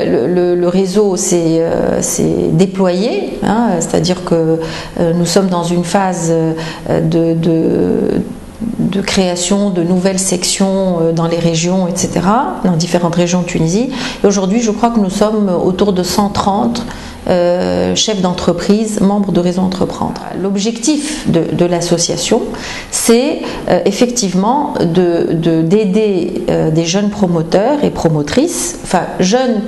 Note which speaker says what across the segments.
Speaker 1: le réseau s'est déployé, hein, c'est-à-dire que nous sommes dans une phase de création de nouvelles sections dans les régions, etc., dans différentes régions de Tunisie. Et aujourd'hui, je crois que nous sommes autour de 130 chefs d'entreprise, membres de Réseau Entreprendre. L'objectif de l'association, c'est effectivement d'aider des jeunes promoteurs et promotrices, enfin jeunes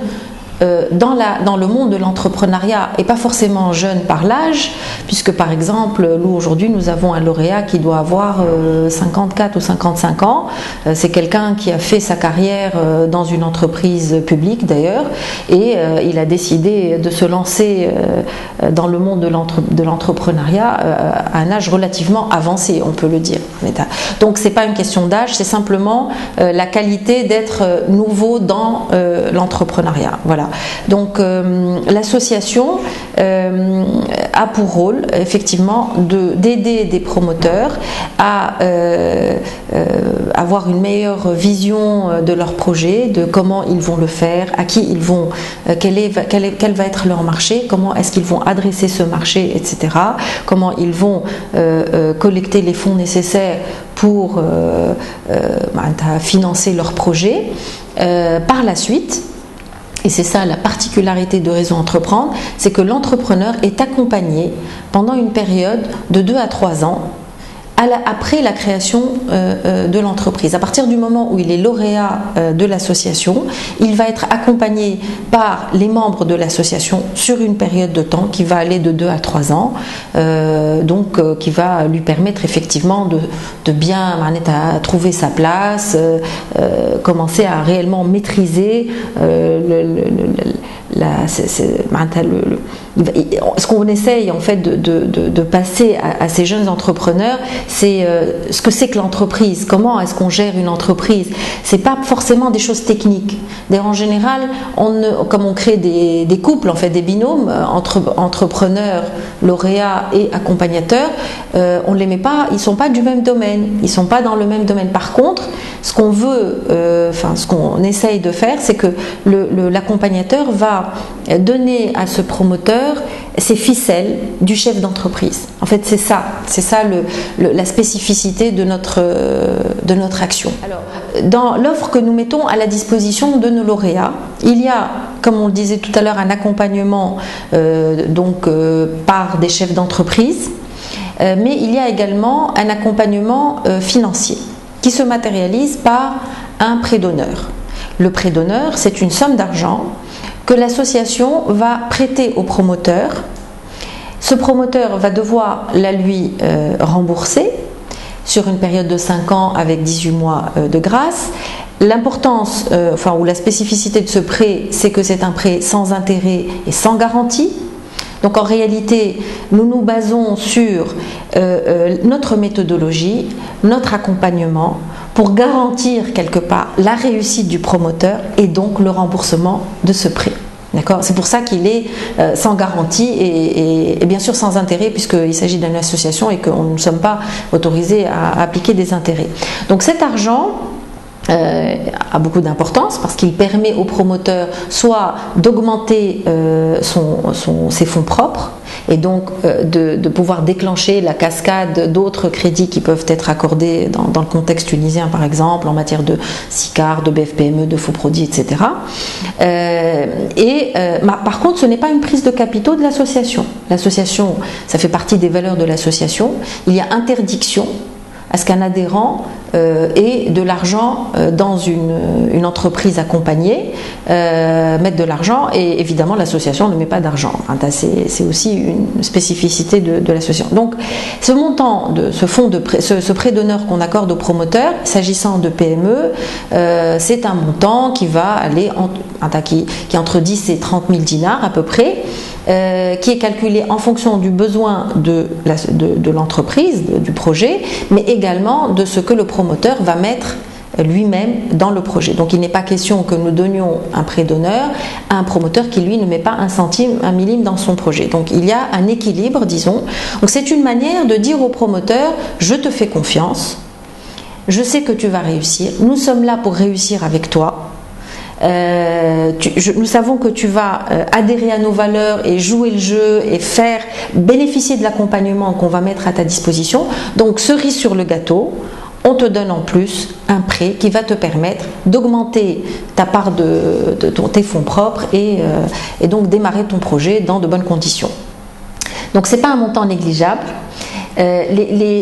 Speaker 1: dans le monde de l'entrepreneuriat, et pas forcément jeune par l'âge, puisque par exemple, nous aujourd'hui nous avons un lauréat qui doit avoir 54 ou 55 ans. C'est quelqu'un qui a fait sa carrière dans une entreprise publique d'ailleurs, et il a décidé de se lancer dans le monde de l'entrepreneuriat à un âge relativement avancé, on peut le dire. Donc c'est pas une question d'âge, c'est simplement la qualité d'être nouveau dans l'entrepreneuriat. Voilà. Donc l'association a pour rôle effectivement d'aider des promoteurs à avoir une meilleure vision de leur projet, de comment ils vont le faire, à qui ils vont, quel va être leur marché, comment est-ce qu'ils vont adresser ce marché, etc. Comment ils vont collecter les fonds nécessaires pour financer leur projet. Par la suite, et c'est ça la particularité de Réseau Entreprendre, c'est que l'entrepreneur est accompagné pendant une période de 2 à 3 ans après la création de l'entreprise. À partir du moment où il est lauréat de l'association, il va être accompagné par les membres de l'association sur une période de temps qui va aller de 2 à 3 ans, qui va lui permettre effectivement de bien trouver sa place, commencer à réellement maîtriser ce qu'on essaye en fait de passer à ces jeunes entrepreneurs, c'est ce que c'est que l'entreprise, comment est-ce qu'on gère une entreprise. C'est pas forcément des choses techniques. D'ailleurs, en général, comme on crée des couples, en fait, des binômes entre entrepreneurs, lauréats et accompagnateurs, on ne les met pas, ils sont pas du même domaine, ils sont pas dans le même domaine. Par contre, ce qu'on veut, ce qu'on essaye de faire, c'est que l'accompagnateur va donner à ce promoteur ces ficelles du chef d'entreprise. En fait, c'est ça la spécificité de notre action. Alors, dans l'offre que nous mettons à la disposition de nos lauréats, il y a, comme on le disait tout à l'heure, un accompagnement par des chefs d'entreprise, mais il y a également un accompagnement financier qui se matérialise par un prêt d'honneur. Le prêt d'honneur, c'est une somme d'argent que l'association va prêter au promoteur. Ce promoteur va devoir la lui rembourser sur une période de 5 ans avec 18 mois de grâce. L'importance, ou la spécificité de ce prêt, c'est que c'est un prêt sans intérêt et sans garantie. Donc en réalité, nous nous basons sur notre méthodologie, notre accompagnement, pour garantir quelque part la réussite du promoteur et donc le remboursement de ce prêt. D'accord ? C'est pour ça qu'il est sans garantie et bien sûr sans intérêt, puisqu'il s'agit d'une association et que nous ne sommes pas autorisés à appliquer des intérêts. Donc cet argent a beaucoup d'importance parce qu'il permet au promoteur soit d'augmenter ses fonds propres et donc de pouvoir déclencher la cascade d'autres crédits qui peuvent être accordés dans le contexte tunisien, par exemple en matière de SICAR, de BFPME, de faux produits, etc. Par contre, ce n'est pas une prise de capitaux de l'association. L'association, ça fait partie des valeurs de l'association. Il y a interdiction à ce qu'un adhérent ait de l'argent dans une entreprise accompagnée, mettre de l'argent, et évidemment l'association ne met pas d'argent. C'est aussi une spécificité de l'association. Donc ce montant, ce prêt d'honneur qu'on accorde aux promoteurs, s'agissant de PME, c'est un montant qui va aller qui est entre 10 et 30 000 dinars à peu près, qui est calculé en fonction du besoin de l'entreprise, du projet, mais également de ce que le promoteur va mettre lui-même dans le projet. Donc il n'est pas question que nous donnions un prêt d'honneur à un promoteur qui lui ne met pas un centime, un millime dans son projet. Donc il y a un équilibre, disons. Donc c'est une manière de dire au promoteur: je te fais confiance, je sais que tu vas réussir, nous sommes là pour réussir avec toi. nous savons que tu vas adhérer à nos valeurs et jouer le jeu et bénéficier de l'accompagnement qu'on va mettre à ta disposition. Donc cerise sur le gâteau, on te donne en plus un prêt qui va te permettre d'augmenter ta part de tes fonds propres et donc démarrer ton projet dans de bonnes conditions. Donc ce n'est pas un montant négligeable.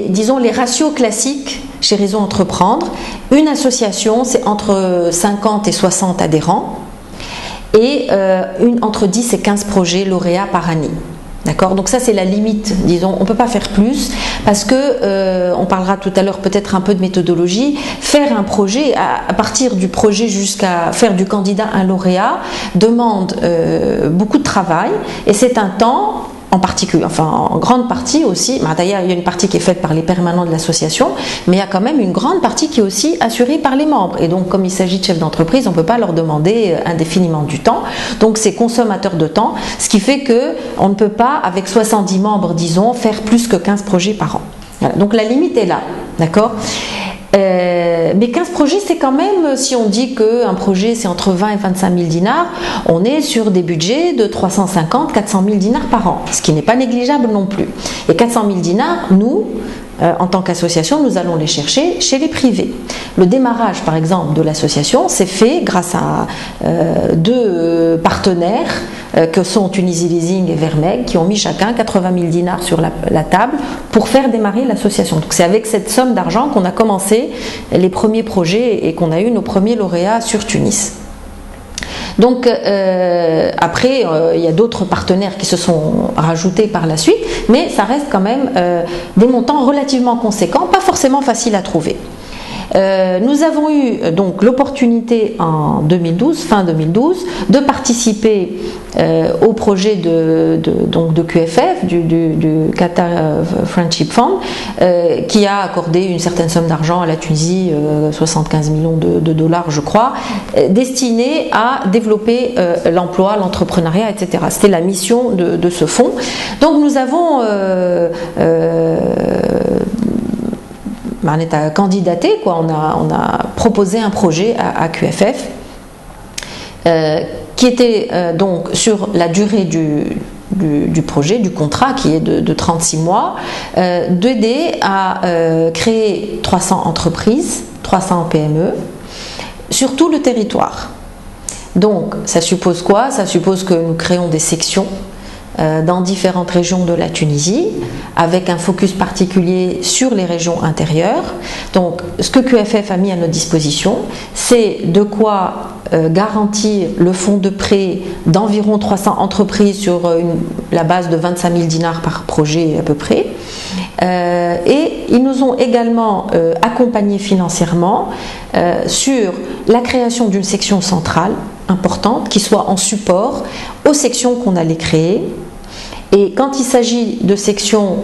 Speaker 1: Disons les ratios classiques chez Réseau Entreprendre, une association c'est entre 50 et 60 adhérents et entre 10 et 15 projets lauréats par année. D'accord? Donc ça c'est la limite, disons, on ne peut pas faire plus parce que, on parlera tout à l'heure peut-être un peu de méthodologie, faire un projet, à partir du projet jusqu'à faire du candidat un lauréat, demande beaucoup de travail et c'est un temps en particulier, enfin en grande partie aussi, d'ailleurs il y a une partie qui est faite par les permanents de l'association, mais il y a quand même une grande partie qui est aussi assurée par les membres. Et donc comme il s'agit de chefs d'entreprise, on ne peut pas leur demander indéfiniment du temps. Donc c'est consommateur de temps, ce qui fait qu'on ne peut pas, avec 70 membres, disons, faire plus que 15 projets par an. Voilà. Donc la limite est là, d'accord ? Mais 15 projets, c'est quand même, si on dit qu'un projet c'est entre 20 et 25 000 dinars, on est sur des budgets de 350 400 000 dinars par an, ce qui n'est pas négligeable non plus. Et 400 000 dinars, nous, en tant qu'association, nous allons les chercher chez les privés. Le démarrage, par exemple, de l'association s'est fait grâce à deux partenaires que sont Tunisie Leasing et Vermeg, qui ont mis chacun 80 000 dinars sur la table pour faire démarrer l'association. Donc c'est avec cette somme d'argent qu'on a commencé les premiers projets et qu'on a eu nos premiers lauréats sur Tunis. Donc après, il y a d'autres partenaires qui se sont rajoutés par la suite, mais ça reste quand même des montants relativement conséquents, pas forcément faciles à trouver. Nous avons eu donc l'opportunité en 2012, fin 2012, de participer au projet de QFF, du Qatar Friendship Fund, qui a accordé une certaine somme d'argent à la Tunisie, 75 millions de dollars je crois, destiné à développer l'emploi, l'entrepreneuriat, etc. C'était la mission de ce fonds. Donc nous avons on a candidaté, quoi. On a proposé un projet à QFF qui était donc sur la durée du projet, du contrat qui est de 36 mois, d'aider à créer 300 entreprises, 300 PME sur tout le territoire. Donc ça suppose quoi? Ça suppose que nous créons des sections dans différentes régions de la Tunisie, avec un focus particulier sur les régions intérieures. Donc, ce que QFF a mis à notre disposition, c'est de quoi garantir le fonds de prêt d'environ 300 entreprises sur la base de 25 000 dinars par projet à peu près. Et ils nous ont également accompagnés financièrement sur la création d'une section centrale importante qui soit en support aux sections qu'on allait créer. Et quand il s'agit de sections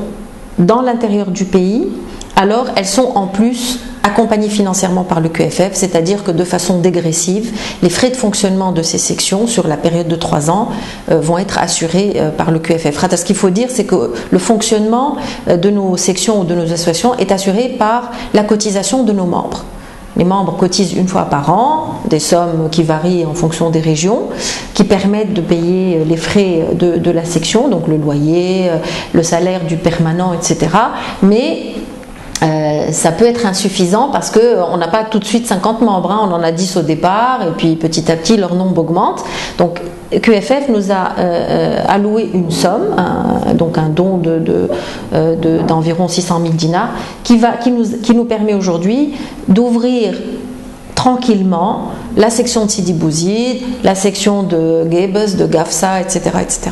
Speaker 1: dans l'intérieur du pays, alors elles sont en plus accompagnées financièrement par le QFF, c'est-à-dire que de façon dégressive, les frais de fonctionnement de ces sections sur la période de 3 ans vont être assurés par le QFF. Ce qu'il faut dire, c'est que le fonctionnement de nos sections ou de nos associations est assuré par la cotisation de nos membres. Les membres cotisent une fois par an, des sommes qui varient en fonction des régions, qui permettent de payer les frais de la section, donc le loyer, le salaire du permanent, etc. Mais ça peut être insuffisant parce qu'on n'a pas tout de suite 50 membres, hein. On en a 10 au départ et puis petit à petit leur nombre augmente. Donc QFF nous a alloué une somme, donc un don d'environ 600 000 dinars qui nous permet aujourd'hui d'ouvrir tranquillement la section de Sidi Bouzid, la section de Guebes, de Gafsa, etc., etc.